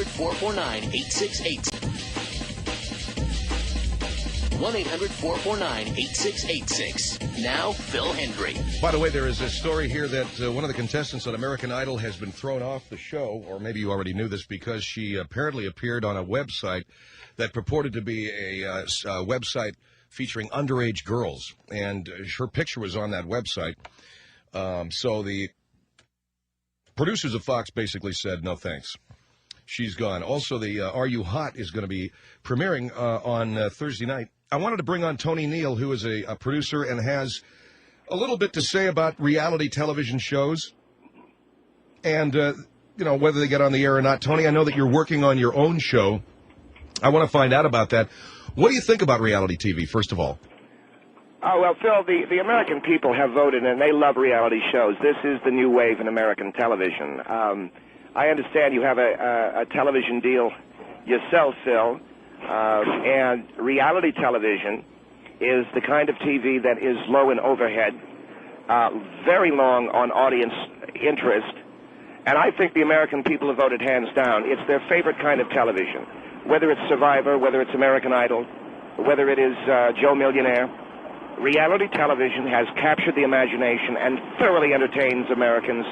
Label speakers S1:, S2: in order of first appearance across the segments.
S1: 1-800-449-8686. 1-800-449-8686. Now, Phil Hendry.
S2: By the way, there is a story here that one of the contestants on American Idol has been thrown off the show, or maybe you already knew this, because she apparently appeared on a website that purported to be a website featuring underage girls, and her picture was on that website. So the producers of Fox basically said, no thanks. She's gone. Also, the Are You Hot is going to be premiering on Thursday night. I wanted to bring on Tony Neal, who is a producer and has a little bit to say about reality television shows and, whether they get on the air or not. Tony, I know that you're working on your own show. I want to find out about that. What do you think about reality TV, first of all?
S3: Oh, well, Phil, the American people have voted, and they love reality shows. This is the new wave in American television. I understand you have a television deal yourself, Phil. And reality television is the kind of TV that is low in overhead, very long on audience interest, and I think the American people have voted hands down. It's their favorite kind of television, whether it's Survivor, whether it's American Idol, whether it is Joe Millionaire. Reality television has captured the imagination and thoroughly entertains Americans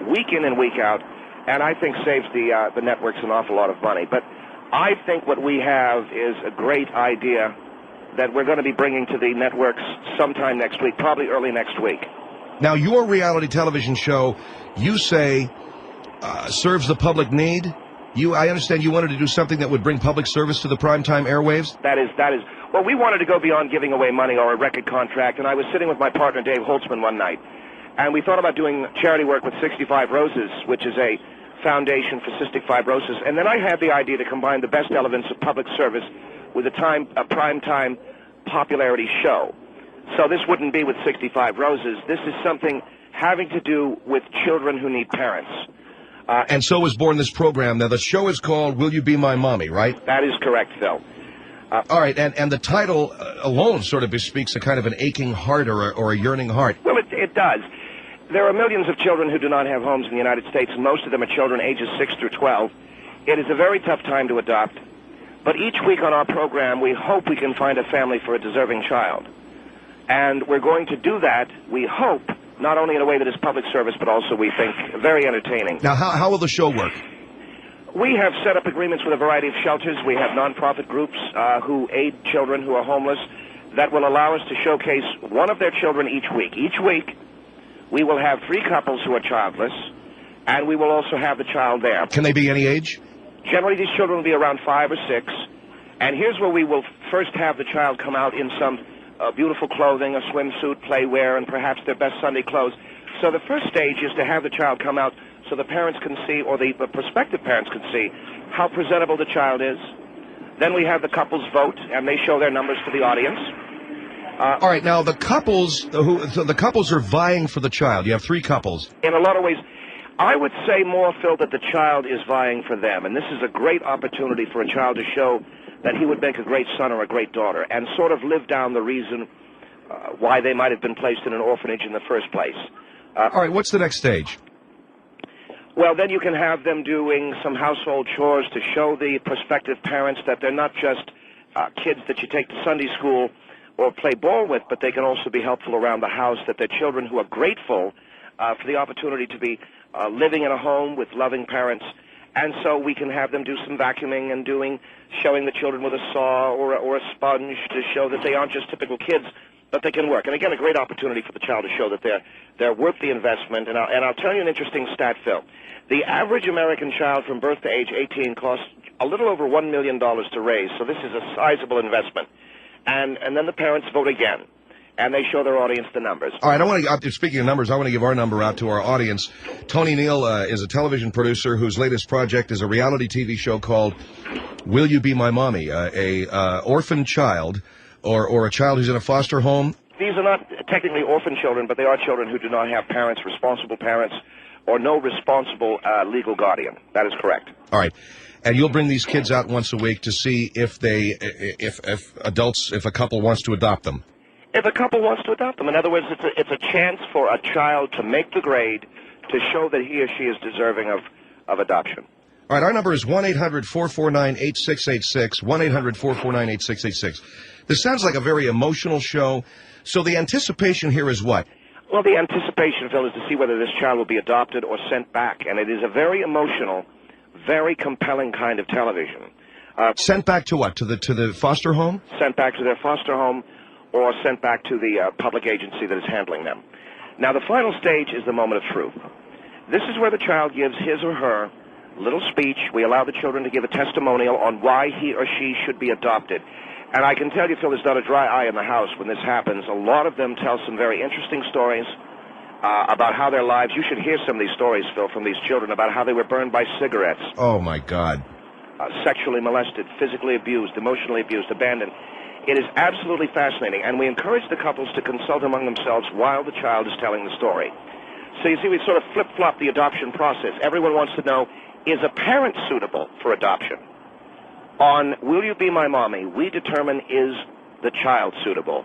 S3: week in and week out, and I think saves the networks an awful lot of money. But I think what we have is a great idea that we're going to be bringing to the networks sometime next week, probably early next week.
S2: Now, your reality television show, you say, serves the public need? I understand you wanted to do something that would bring public service to the primetime airwaves?
S3: That is. Well, we wanted to go beyond giving away money or a record contract, and I was sitting with my partner, Dave Holtzman, one night, and we thought about doing charity work with 65 Roses, which is a foundation for cystic fibrosis, and then I had the idea to combine the best elements of public service with a primetime popularity show. So this wouldn't be with 65 Roses. This is something having to do with children who need parents.
S2: And so was born this program. Now, the show is called Will You Be My Mommy, right?
S3: That is correct, Phil.
S2: All right, and the title alone sort of bespeaks a kind of an aching heart or a yearning heart.
S3: Well, it does. There are millions of children who do not have homes in the United States, and most of them are children ages 6 through 12. It is a very tough time to adopt, but each week on our program, we hope we can find a family for a deserving child. And we're going to do that, we hope, not only in a way that is public service, but also, we think, very entertaining.
S2: Now, how will the show work?
S3: We have set up agreements with a variety of shelters. We have nonprofit groups who aid children who are homeless that will allow us to showcase one of their children each week. Each week, we will have 3 couples who are childless, and we will also have the child there.
S2: Can they be any age?
S3: Generally, these children will be around 5 or 6. And here's where we will first have the child come out in some beautiful clothing, a swimsuit, playwear, and perhaps their best Sunday clothes. So the first stage is to have the child come out so the parents can see, or the prospective parents can see, how presentable the child is. Then we have the couples vote, and they show their numbers to the audience.
S2: All right, now the couples are vying for the child. You have 3 couples.
S3: In a lot of ways, I would say more, Phil, that the child is vying for them, and this is a great opportunity for a child to show that he would make a great son or a great daughter, and sort of live down the reason why they might have been placed in an orphanage in the first place.
S2: All right, what's the next stage?
S3: Well, then you can have them doing some household chores to show the prospective parents that they're not just kids that you take to Sunday school or play ball with, but they can also be helpful around the house, that they're children who are grateful for the opportunity to be living in a home with loving parents. And so we can have them do some vacuuming and showing the children with a saw or a sponge to show that they aren't just typical kids, but they can work. And again, a great opportunity for the child to show that they're worth the investment. And I'll tell you an interesting stat, Phil. The average American child from birth to age 18 costs a little over $1 million to raise, so this is a sizable investment. And then the parents vote again, and they show their audience the numbers.
S2: All right, speaking of numbers, I want to give our number out to our audience. Tony Neal is a television producer whose latest project is a reality TV show called Will You Be My Mommy? A orphan child or a child who's in a foster home.
S3: These are not technically orphan children, but they are children who do not have parents, responsible parents, or no responsible legal guardian. That is correct.
S2: All right. And you'll bring these kids out once a week to see if a couple wants to adopt them.
S3: If a couple wants to adopt them. In other words, it's a chance for a child to make the grade to show that he or she is deserving of adoption.
S2: All right, our number is 1-800-449-8686, 1-800-449-8686. This sounds like a very emotional show. So the anticipation here is what?
S3: Well, the anticipation, Phil, is to see whether this child will be adopted or sent back. And it is a very emotional, very compelling kind of television.
S2: Sent back to what? To the foster home?
S3: Sent back to their foster home or sent back to the public agency that is handling them. Now, the final stage is the moment of truth. This is where the child gives his or her little speech. We allow the children to give a testimonial on why he or she should be adopted. And I can tell you, Phil, there's not a dry eye in the house when this happens. A lot of them tell some very interesting stories about how their lives... You should hear some of these stories, Phil, from these children about how they were burned by cigarettes.
S2: Oh, my God.
S3: Sexually molested, physically abused, emotionally abused, abandoned. It is absolutely fascinating, and we encourage the couples to consult among themselves while the child is telling the story. So you see, we sort of flip-flop the adoption process. Everyone wants to know, is a parent suitable for adoption? On Will You Be My Mommy, we determine, is the child suitable?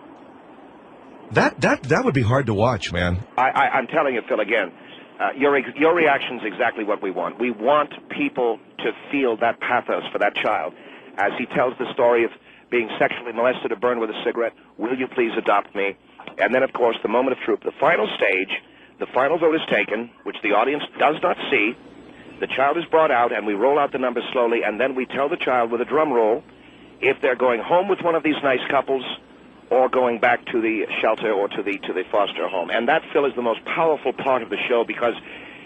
S2: That would be hard to watch, man.
S3: I'm telling you, Phil, again, your reaction is exactly what we want. We want people to feel that pathos for that child as he tells the story of being sexually molested or burned with a cigarette. Will you please adopt me? And then, of course, the moment of truth, the final stage, the final vote is taken, which the audience does not see. The child is brought out, and we roll out the numbers slowly, and then we tell the child with a drum roll if they're going home with one of these nice couples or going back to the shelter or to the foster home. And that, Phil, is the most powerful part of the show, because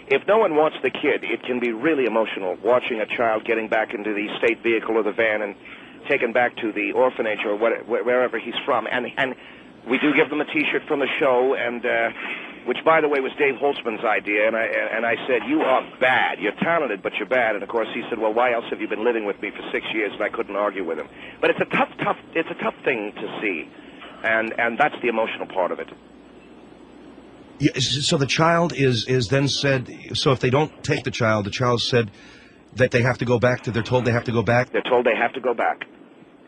S3: if no one wants the kid, it can be really emotional watching a child getting back into the state vehicle or the van and taken back to the orphanage or wherever he's from. And we do give them a T-shirt from the show, and which, by the way, was Dave Holtzman's idea. And I said, you are bad. You're talented, but you're bad. And, of course, he said, well, why else have you been living with me for 6 years? And I couldn't argue with him. But it's a tough thing to see. And that's the emotional part of it.
S2: Yeah, so the child is then said, so if they don't take the child said that they have to go back, they're told they have to go back?
S3: They're told they have to go back.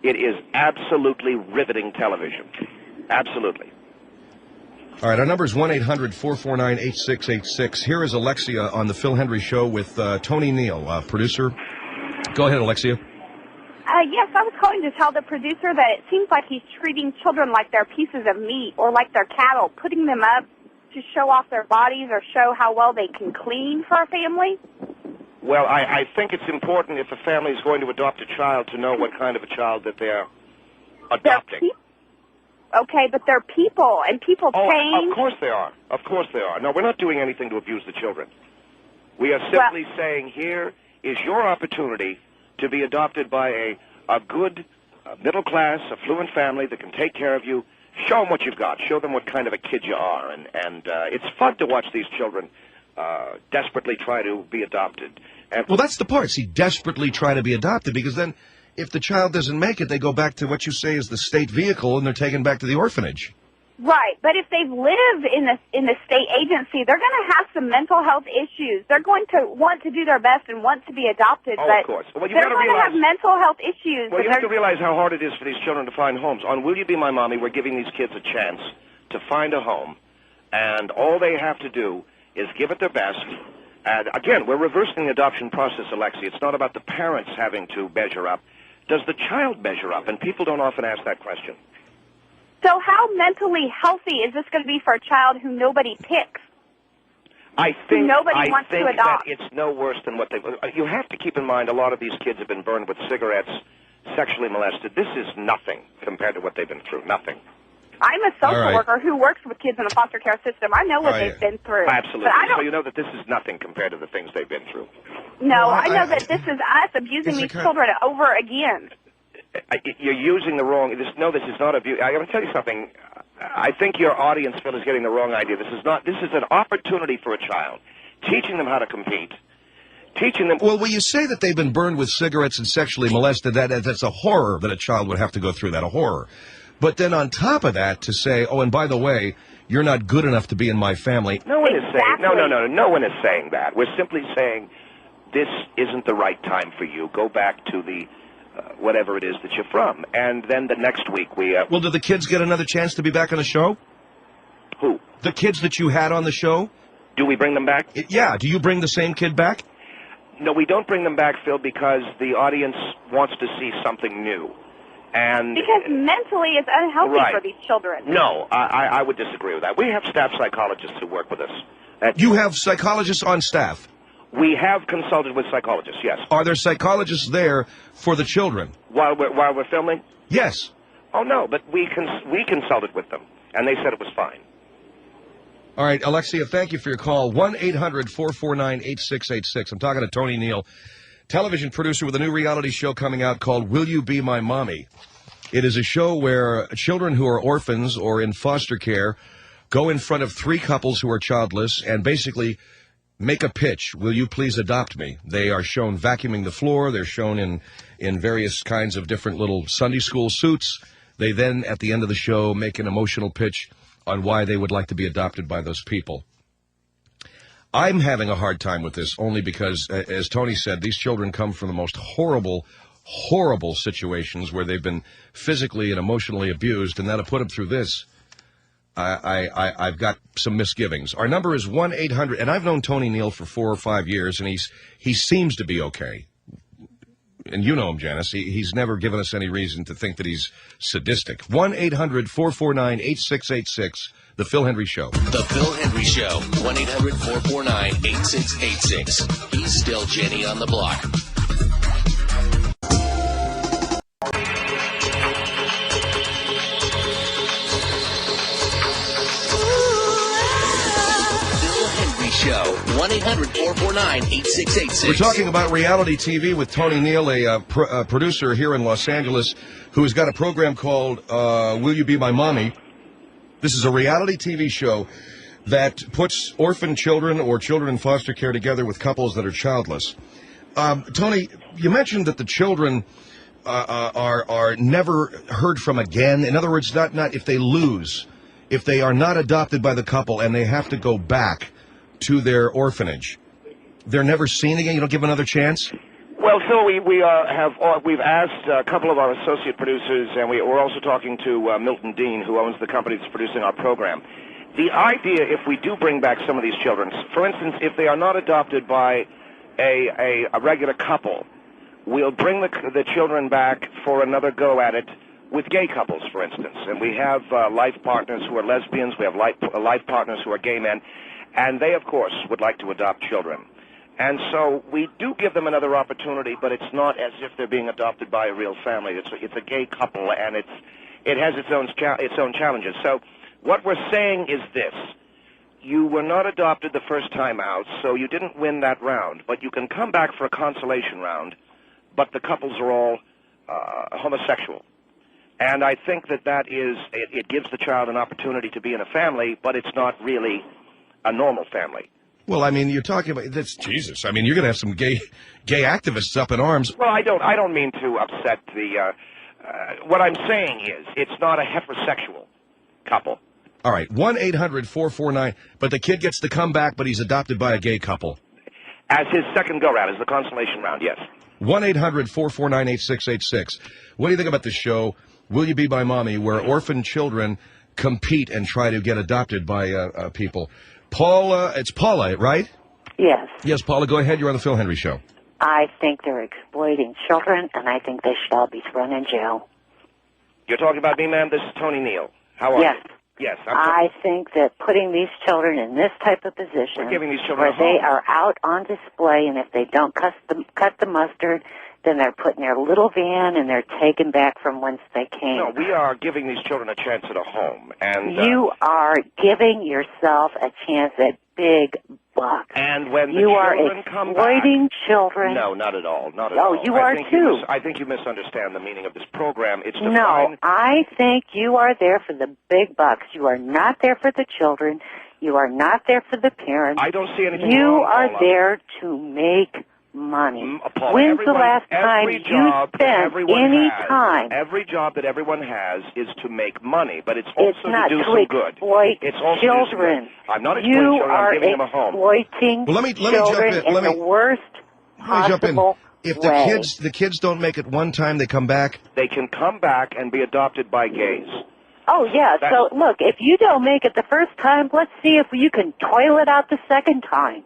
S3: It is absolutely riveting television. Absolutely.
S2: All right, our number is 1-800-449-8686. Here is Alexia on the Phil Hendry Show with Tony Neal, producer. Go ahead, Alexia.
S4: Yes, I was calling to tell the producer that it seems like he's treating children like they're pieces of meat or like they're cattle, putting them up to show off their bodies or show how well they can clean for a family.
S3: Well, I think it's important if a family is going to adopt a child to know what kind of a child that they're adopting.
S4: Okay, but they're people, and people change.
S3: Of course they are. Of course they are. No, we're not doing anything to abuse the children. We are simply saying here is your opportunity to be adopted by a good, middle-class, affluent family that can take care of you. Show them what you've got. Show them what kind of a kid you are. And it's fun to watch these children desperately try to be adopted.
S2: Well, that's the part. See, desperately try to be adopted, because then if the child doesn't make it, they go back to what you say is the state vehicle, and they're taken back to the orphanage.
S4: Right, but if they've lived in the state agency, they're going to have some mental health issues. They're going to want to do their best and want to be adopted, but
S3: of course. Well,
S4: they're going to have mental health issues.
S3: Well, you have to realize how hard it is for these children to find homes. On Will You Be My Mommy, we're giving these kids a chance to find a home, and all they have to do is give it their best. And again, we're reversing the adoption process, Alexi. It's not about the parents having to measure up. Does the child measure up? And people don't often ask that question.
S4: So how mentally healthy is this going to be for a child who nobody picks?
S3: I think
S4: wants to adopt.
S3: that it's no worse than what they... You have to keep in mind a lot of these kids have been burned with cigarettes, sexually molested. This is nothing compared to what they've been through. Nothing.
S4: I'm a social worker who works with kids in the foster care system. I know what they've been through.
S3: Absolutely. So you know that this is nothing compared to the things they've been through.
S4: No, I know that this is us abusing these children over again.
S3: You're using the wrong... This is not abuse. I'm going to tell you something. I think your audience, Phil, is getting the wrong idea. This is an opportunity for a child. Teaching them how to compete. Teaching them...
S2: Well, when you say that they've been burned with cigarettes and sexually molested, that's a horror that a child would have to go through that, a horror. But then on top of that, to say, oh, and by the way, you're not good enough to be in my family.
S4: No one
S3: is saying... No one is saying that. We're simply saying this isn't the right time for you. Go back to the... whatever it is that you're from. And then the next week we...
S2: Well, do the kids get another chance to be back on the show?
S3: Who?
S2: The kids that you had on the show?
S3: Do we bring them back?
S2: Yeah. Do you bring the same kid back?
S3: No, we don't bring them back, Phil, because the audience wants to see something new. And
S4: because mentally it's unhealthy for these children.
S3: No, I would disagree with that. We have staff psychologists who work with us.
S2: You have psychologists on staff?
S3: We have consulted with psychologists, yes.
S2: Are there psychologists there for the children?
S3: While we're filming?
S2: Yes.
S3: Oh, no, but we consulted with them, and they said it was fine.
S2: All right, Alexia, thank you for your call. 1-800-449-8686. I'm talking to Tony Neal, television producer with a new reality show coming out called Will You Be My Mommy? It is a show where children who are orphans or in foster care go in front of three couples who are childless and basically make a pitch. Will you please adopt me? They are shown vacuuming the floor. They're shown in various kinds of different little Sunday school suits. They then, at the end of the show, make an emotional pitch on why they would like to be adopted by those people. I'm having a hard time with this only because, as Tony said, these children come from the most horrible, horrible situations where they've been physically and emotionally abused, and now to put them through this, I've got some misgivings. Our number is 1-800, and I've known Tony Neal for 4 or 5 years, and he seems to be okay. And you know him, Janice. He's never given us any reason to think that he's sadistic. 1-800-449-8686, The Phil Hendrie Show.
S1: The Phil Hendrie Show, 1-800-449-8686. He's still Jenny on the block. Show, 1-800-449-8686.
S2: We're talking about reality TV with Tony Neal, a producer here in Los Angeles, who has got a program called Will You Be My Mommy? This is a reality TV show that puts orphan children or children in foster care together with couples that are childless. Tony, you mentioned that the children are never heard from again. In other words, not if they lose, if they are not adopted by the couple and they have to go back to their orphanage, they're never seen again? You don't give them another chance?
S3: Well, Phil, we've asked a couple of our associate producers, and we're also talking to Milton Dean, who owns the company that's producing our program. The idea, if we do bring back some of these children, for instance, if they are not adopted by a regular couple, we'll bring the children back for another go at it with gay couples, for instance. And we have life partners who are lesbians. We have life partners who are gay men. And they, of course, would like to adopt children. And so we do give them another opportunity, but it's not as if they're being adopted by a real family. It's a gay couple, and it has its own challenges. So what we're saying is this. You were not adopted the first time out, so you didn't win that round. But you can come back for a consolation round, but the couples are all homosexual. And I think it gives the child an opportunity to be in a family, but it's not really a normal family.
S2: Well, I mean, you're talking about that's Jesus. I mean, you're going to have some gay activists up in arms.
S3: Well, I don't mean to upset the. What I'm saying is, it's not a heterosexual couple.
S2: All right, 1-800-449. But the kid gets to come back, but he's adopted by a gay couple.
S3: As his second go round, as the consolation round, yes.
S2: 1-800-449-8686. What do you think about the show Will You Be My Mommy, where orphan children compete and try to get adopted by people? Paula, it's Paula, right?
S5: Yes.
S2: Yes, Paula, go ahead. You're on the Phil Hendrie Show.
S5: I think they're exploiting children, and I think they should all be thrown in jail.
S3: You're talking about me, ma'am? This is Tony Neal. How are
S5: you?
S3: Yes.
S5: I think that putting these children in this type of position,
S3: giving these children
S5: where they are out on display, and if they don't cut the mustard, then they're put in their little van and they're taken back from whence they came.
S3: No, we are giving these children a chance at a home. And
S5: you are giving yourself a chance at big bucks.
S3: And when
S5: you are exploiting children.
S3: No, not at all. Not at all.
S5: Oh, you are too.
S3: I think you misunderstand the meaning of this program. It's to
S5: No, I think you are there for the big bucks. You are not there for the children. You are not there for the parents.
S3: I don't see anything
S5: You
S3: wrong,
S5: are
S3: Paula.
S5: there to make money.
S3: Paula,
S5: When's the last time you spent any time?
S3: Every job that everyone has is to make money, but it's also
S5: not
S3: to do
S5: to
S3: some good.
S5: It's also children.
S3: I'm not exploiting children. I'm giving them a home.
S5: You are exploiting children in the worst possible
S2: If
S5: way.
S2: the kids don't make it one time, they come back?
S3: They can come back and be adopted by gays.
S5: Oh, yeah. So, look, if you don't make it the first time, let's see if you can toil it out the second time.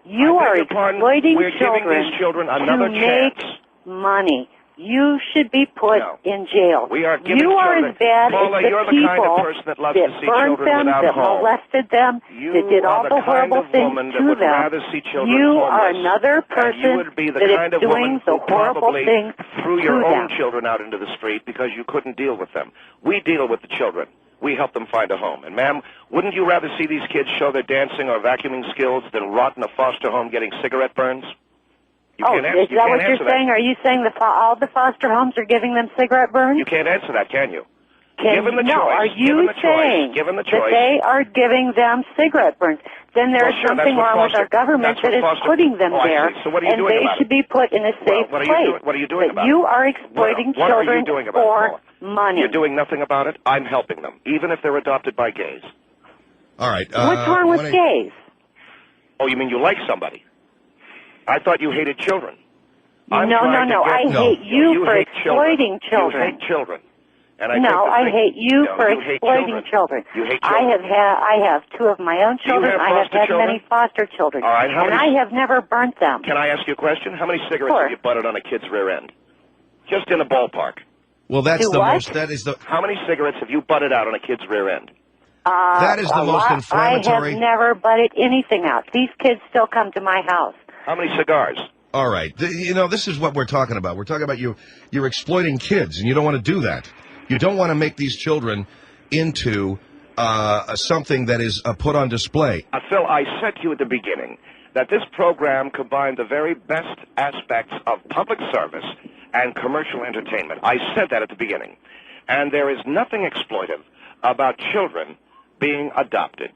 S5: You are exploiting
S3: we're
S5: children,
S3: giving these children another
S5: to make
S3: chance.
S5: money. You should be put in jail.
S3: We are giving
S5: you are
S3: children.
S5: as bad
S3: Paula,
S5: as the
S3: you're the
S5: people
S3: kind of person that loves to see
S5: burned
S3: children
S5: them,
S3: without
S5: that
S3: home.
S5: molested them,
S3: You
S5: that did all
S3: are
S5: the
S3: kind
S5: horrible
S3: of
S5: things
S3: woman that
S5: to
S3: would
S5: them.
S3: rather see children
S5: You
S3: homeless.
S5: are another
S3: And
S5: person
S3: you would be the
S5: that
S3: kind
S5: is
S3: of
S5: doing
S3: woman
S5: the
S3: who
S5: horrible
S3: probably
S5: things
S3: threw your
S5: to
S3: own
S5: them.
S3: children out into the street because you couldn't deal with them. We deal with the children. We help them find a home. And, ma'am, wouldn't you rather see these kids show their dancing or vacuuming skills than rot in a foster home getting cigarette burns?
S5: Is that what you're saying? Are you saying all the foster homes are giving them cigarette burns?
S3: You can't answer that, can you?
S5: Given
S3: the choice.
S5: Are you saying that they are giving them cigarette burns? Then there's something wrong with our government that is putting them there,
S3: So what are you
S5: and
S3: doing
S5: they
S3: about
S5: should be put in a safe
S3: place.
S5: What
S3: are you doing about it?
S5: You are exploiting children for money.
S3: You're doing nothing about it. I'm helping them, even if they're adopted by gays.
S2: All right.
S5: What's wrong with gays?
S3: Oh, you mean you like somebody? I thought you hated children.
S5: No. I hate you for exploiting children.
S3: You hate children. And
S5: I hate you for exploiting children.
S3: You hate children.
S5: I have two of my own children. I have had many foster children.
S3: All right,
S5: and I have never burnt them.
S3: Can I ask you a question? How many cigarettes have you butted on a kid's rear end? Just in a ballpark.
S2: Well, that's the
S5: what?
S2: most. That is the.
S3: How many cigarettes have you butted out on a kid's rear end?
S2: That is the most inflammatory.
S5: I have never butted anything out. These kids still come to my house.
S3: How many cigars?
S2: All right. This is what we're talking about. We're talking about you're exploiting kids, and you don't want to do that. You don't want to make these children into something that is put on display.
S3: Phil, I said to you at the beginning that this program combined the very best aspects of public service and commercial entertainment. I said that at the beginning. And there is nothing exploitive about children being adopted.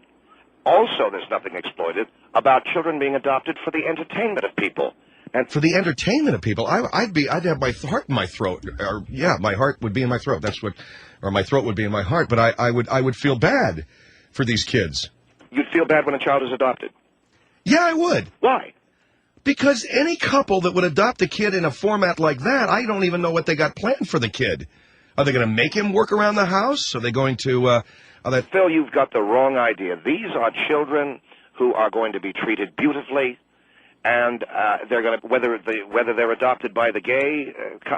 S3: Also, there's nothing exploitive about children being adopted for the entertainment of people.
S2: And for the entertainment of people, I'd have my heart in my throat. Or, yeah, my heart would be in my throat. Or my throat would be in my heart. But I would feel bad for these kids.
S3: You'd feel bad when a child is adopted?
S2: Yeah, I would.
S3: Why?
S2: Because any couple that would adopt a kid in a format like that, I don't even know what they got planned for the kid. Are they going to make him work around the house? Are they going to...
S3: Phil, you've got the wrong idea. These are children who are going to be treated beautifully. And they're going to whether they're adopted by the gay,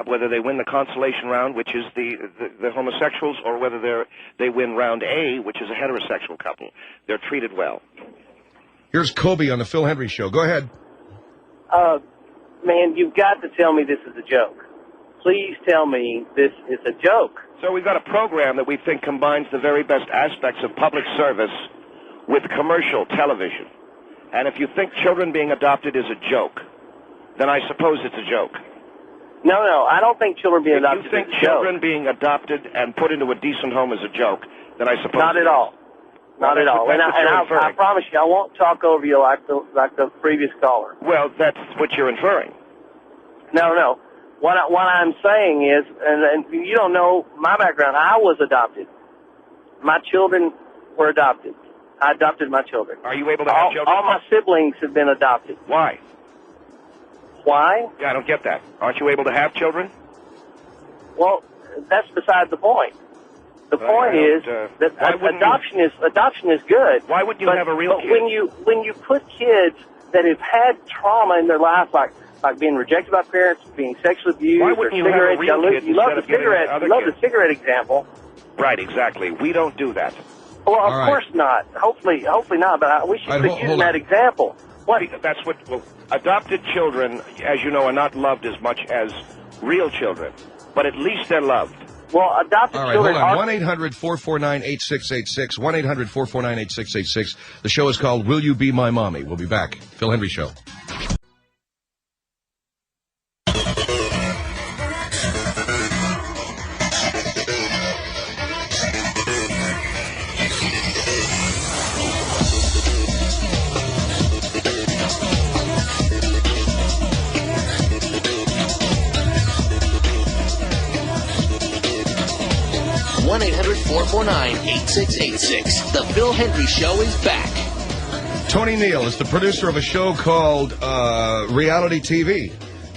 S3: whether they win the consolation round, which is the homosexuals, or whether they win round A, which is a heterosexual couple, they're treated well.
S2: Here's Kobe on the Phil Hendry Show. Go ahead.
S6: Man, you've got to tell me this is a joke. Please tell me this is a joke.
S3: So we've got a program that we think combines the very best aspects of public service with commercial television. And if you think children being adopted is a joke, then I suppose it's a joke.
S6: No, I don't think children being adopted is a joke.
S3: If you think children being adopted and put into a decent home is a joke, then I suppose...
S6: Not at all. Not at all. And I promise you, I won't talk over you like the previous caller.
S3: Well, that's what you're inferring.
S6: No. What I'm saying is, and you don't know my background, I was adopted. My children were adopted. I adopted my children.
S3: Are you able to have children?
S6: All my siblings have been adopted.
S3: Why?
S6: Why?
S3: Yeah, I don't get that. Aren't you able to have children?
S6: Well, that's beside the point. The point is that adoption is good.
S3: Why wouldn't you have a real kid?
S6: But when you put kids that have had trauma in their life, like being rejected by parents, being sexually abused,
S3: why wouldn't you have a real kid?
S6: You love the cigarette example.
S3: Right, exactly. We don't do that.
S6: Well, of course not. Hopefully not. But we should be using that example. What?
S3: That's what adopted children, as you know, are not loved as much as real children, but at least they're loved.
S6: Well, adopted children.
S2: All right, hold on. 1-800-449-8686. 1-800-449-8686. The show is called "Will You Be My Mommy?" We'll be back. Phil Hendry Show.
S1: One 1-800-449-8686. The Phil Hendry Show is back.
S2: Tony Neal is the producer of a show called Reality TV.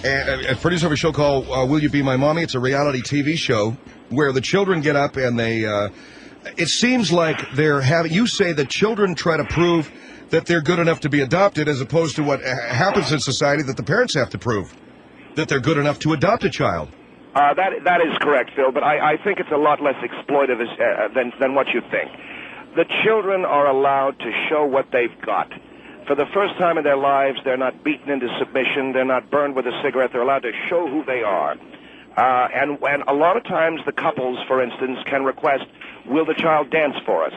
S2: A producer of a show called Will You Be My Mommy? It's a reality TV show where the children get up and they... it seems like they're having... You say that children try to prove that they're good enough to be adopted, as opposed to what happens in society that the parents have to prove that they're good enough to adopt a child.
S3: That is correct, Phil, but I think it's a lot less exploitive than what you think. The children are allowed to show what they've got. For the first time in their lives, they're not beaten into submission, they're not burned with a cigarette, they're allowed to show who they are. And a lot of times the couples, for instance, can request, will the child dance for us?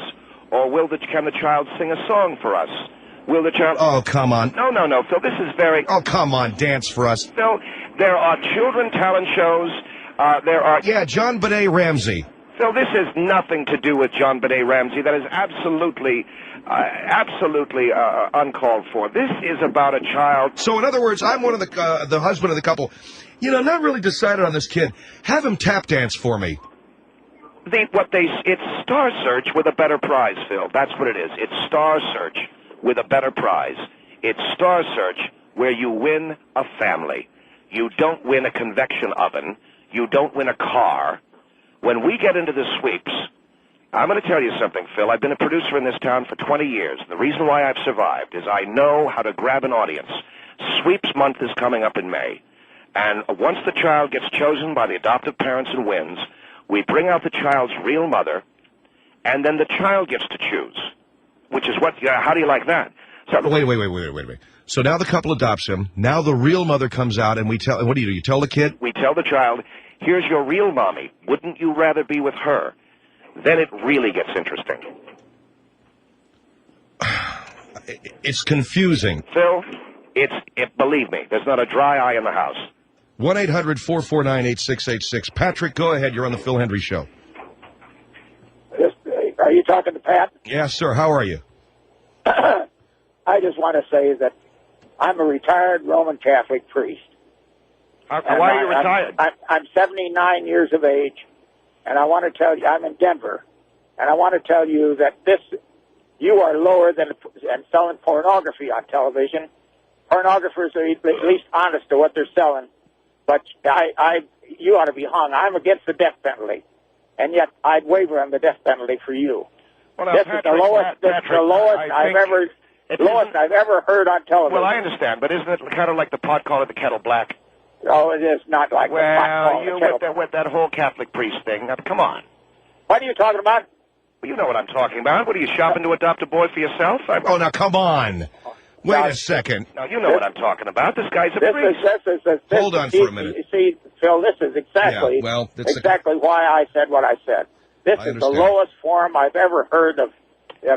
S3: Or can the child sing a song for us? Will the child...
S2: Oh, come on.
S3: No, Phil, this is very...
S2: Oh, come on, dance for us.
S3: Phil, there are children talent shows, there are...
S2: Yeah, John Benet Ramsey.
S3: Phil, this has nothing to do with John Benet Ramsey. That is absolutely uncalled for. This is about a child...
S2: So, in other words, I'm one of the husband of the couple. You know, not really decided on this kid. Have him tap dance for me.
S3: It's Star Search with a better prize, Phil. That's what it is. It's Star Search with a better prize. It's Star Search where you win a family. You don't win a convection oven. You don't win a car. When we get into the sweeps, I'm going to tell you something, Phil. I've been a producer in this town for 20 years. The reason why I've survived is I know how to grab an audience. Sweeps month is coming up in May. And once the child gets chosen by the adoptive parents and wins, we bring out the child's real mother, and then the child gets to choose, which is what, how do you like that? So,
S2: wait. So now the couple adopts him. Now the real mother comes out, and what do? You tell the kid?
S3: We tell the child, here's your real mommy. Wouldn't you rather be with her? Then it really gets interesting.
S2: It's confusing.
S3: Phil, believe me, there's not a dry eye in the house.
S2: 1-800-449-8686. Patrick, go ahead. You're on the Phil Hendry Show.
S7: Are you talking to Pat?
S2: Yes, sir. How are you?
S7: I just want to say that I'm a retired Roman Catholic priest.
S3: Why are you retired?
S7: I'm 79 years of age, and I want to tell you, I'm in Denver, and I want to tell you that you are lower than selling pornography on television. Pornographers are at least honest to what they're selling. But you ought to be hung. I'm against the death penalty, and yet I'd waver on the death penalty for you.
S3: Well, now,
S7: this
S3: Patrick,
S7: is the lowest I've ever heard on television.
S3: Well, I understand, but isn't it kind of like the pot calling the kettle black?
S7: No, it is not like the pot calling the kettle.
S3: With that whole Catholic priest thing. Now, come on.
S7: What are you talking about?
S3: Well, you know what I'm talking about. What are you shopping to adopt a boy for yourself?
S2: Oh, now come on. Wait a second.
S3: Now, you know what I'm talking about. This guy's a priest.
S2: Hold on for a minute.
S7: You see, Phil, this is exactly why I said what I said. This is the lowest form I've ever heard of.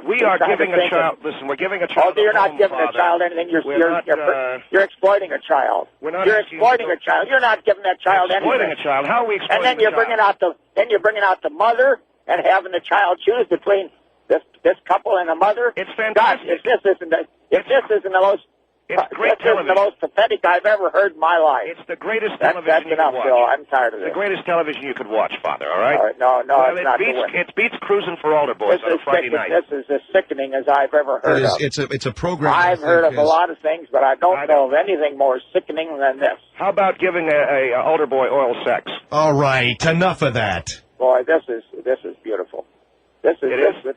S3: We are giving a child. Listen, we're giving a child.
S7: Oh, you're not giving a child anything. You're exploiting a child. You're exploiting a child. You're not giving that child anything.
S3: Exploiting a child. How are we exploiting?
S7: And then you're bringing out the mother and having the child choose between this couple and the mother.
S3: It's fantastic.
S7: Gosh, if this isn't the most.
S3: It's great television.
S7: The most pathetic I've ever heard in my life.
S3: It's the greatest television you
S7: enough,
S3: could watch.
S7: Phil. I'm tired of this.
S3: It's the greatest television you could watch, Father, all right?
S7: All right, no,
S3: well,
S7: it's not.
S3: It beats cruising for altar boys on a Friday night.
S7: This is as sickening as I've ever heard of.
S2: It's a program.
S7: I've heard of a lot of things, but I don't know of anything more sickening than this.
S3: How about giving a altar boy oral sex?
S2: All right, enough of that.
S7: Boy, this is beautiful. This is the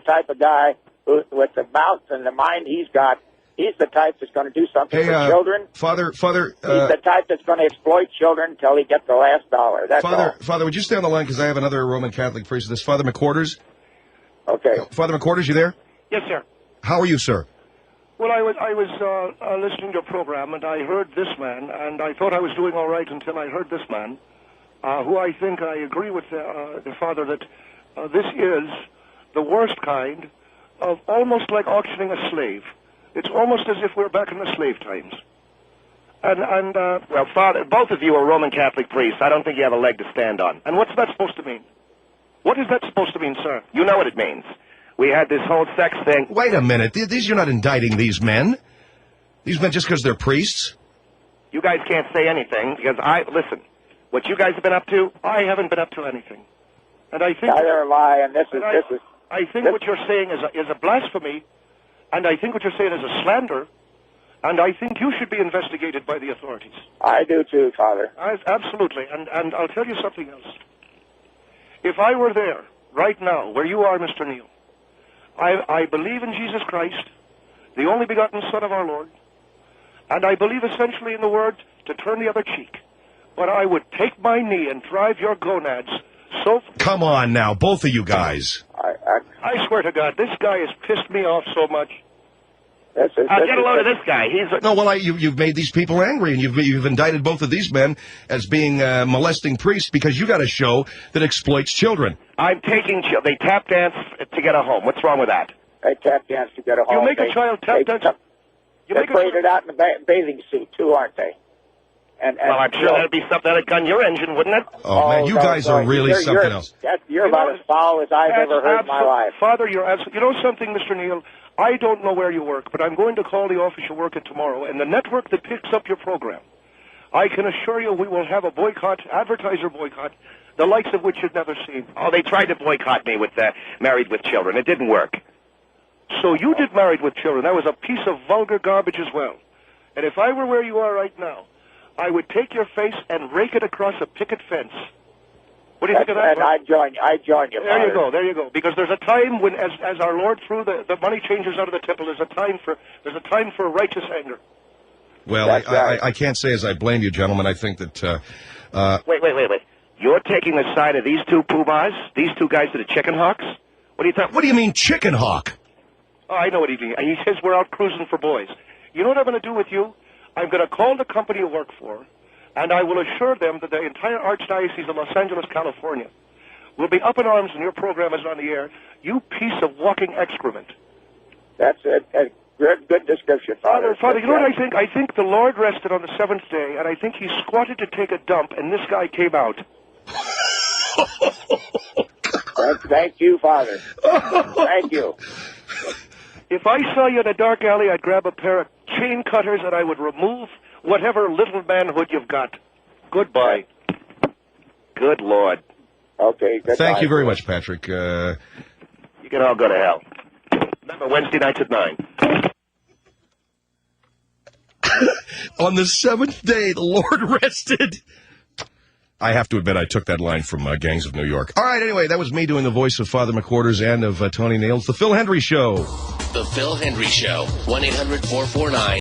S7: type of guy who, with the mouth and the mind he's got. He's the type that's going to do something for children.
S2: Father.
S7: He's the type that's going to exploit children until he gets the last dollar. That's all.
S2: Father, would you stay on the line because I have another Roman Catholic priest. This Father McQuarters.
S7: Okay.
S2: Father McQuarters, you there?
S8: Yes, sir.
S2: How are you, sir?
S8: Well, I was listening to your program, and I heard this man, and I thought I was doing all right until I heard this man, who I think I agree with the Father that this is the worst kind of almost like auctioning a slave. It's almost as if we're back in the slave times.
S3: Well, Father, both of you are Roman Catholic priests. I don't think you have a leg to stand on.
S8: And what's that supposed to mean? What is that supposed to mean, sir?
S3: You know what it means. We had this whole sex thing.
S2: Wait a minute. You're not indicting these men. These men just because they're priests?
S3: You guys can't say anything because listen, what you guys have been up to,
S8: I haven't been up to anything. And I think...
S7: Neither am I, and this is...
S8: I think what you're saying is a blasphemy. And I think what you're saying is a slander, and I think you should be investigated by the authorities.
S7: I do too, Father.
S8: Absolutely, and I'll tell you something else. If I were there, right now, where you are, Mr. Neal, I believe in Jesus Christ, the only begotten Son of our Lord, and I believe essentially in the word to turn the other cheek. But I would take my knee and drive your gonads so...
S2: Come on now, both of you guys.
S8: I swear to God, this guy has pissed me off so much.
S3: Get
S8: a load of this guy.
S2: No, well, you've made these people angry, and you've indicted both of these men as being molesting priests because you got a show that exploits children.
S3: I'm taking they tap dance to get a home. What's wrong with that?
S7: They tap dance to get a home.
S8: You make a child tap dance?
S7: They're braided out in the bathing suit, too, aren't they? And
S3: well, I'm sure that'd be something that'd gun your engine, wouldn't it?
S2: Oh, man, you guys are really something else.
S7: You're about as foul as I've ever heard in my life.
S8: Father, you know something, Mr. Neal? I don't know where you work, but I'm going to call the office you work at tomorrow, and the network that picks up your program, I can assure you we will have a boycott, advertiser boycott, the likes of which you've never seen.
S3: Oh, they tried to boycott me with Married with Children. It didn't work.
S8: So you did Married with Children. That was a piece of vulgar garbage as well. And if I were where you are right now, I would take your face and rake it across a picket fence. What do you think of that?
S7: And I join you.
S8: There you go. Because there's a time when, as our Lord threw the money changers out of the temple, there's a time for righteous anger.
S2: Well, I can't say as I blame you, gentlemen. I think that.
S3: Wait. You're taking the side of these two poobahs? These two guys that are chicken hawks? What do you think?
S2: What do you mean, chicken hawk?
S8: Oh, I know what he means. He says we're out cruising for boys. You know what I'm going to do with you? I'm going to call the company you work for, and I will assure them that the entire Archdiocese of Los Angeles, California, will be up in arms when your program is on the air. You piece of walking excrement.
S7: That's a good description, Father.
S8: Father, you know what I think? I think the Lord rested on the seventh day, and I think he squatted to take a dump, and this guy came out.
S7: Thank you, Father. Thank you.
S8: If I saw you in a dark alley, I'd grab a pair of chain cutters and I would remove whatever little manhood you've got. Goodbye.
S3: Good Lord.
S7: Okay, goodbye.
S2: Thank you very much, Patrick.
S3: You can all go to hell. Remember, Wednesday nights at 9.
S2: On the seventh day, the Lord rested. I have to admit, I took that line from Gangs of New York. All right, anyway, that was me doing the voice of Father McQuarters and of Tony Nails. The Phil Hendry Show.
S1: The Phil Hendry Show. 1-800-449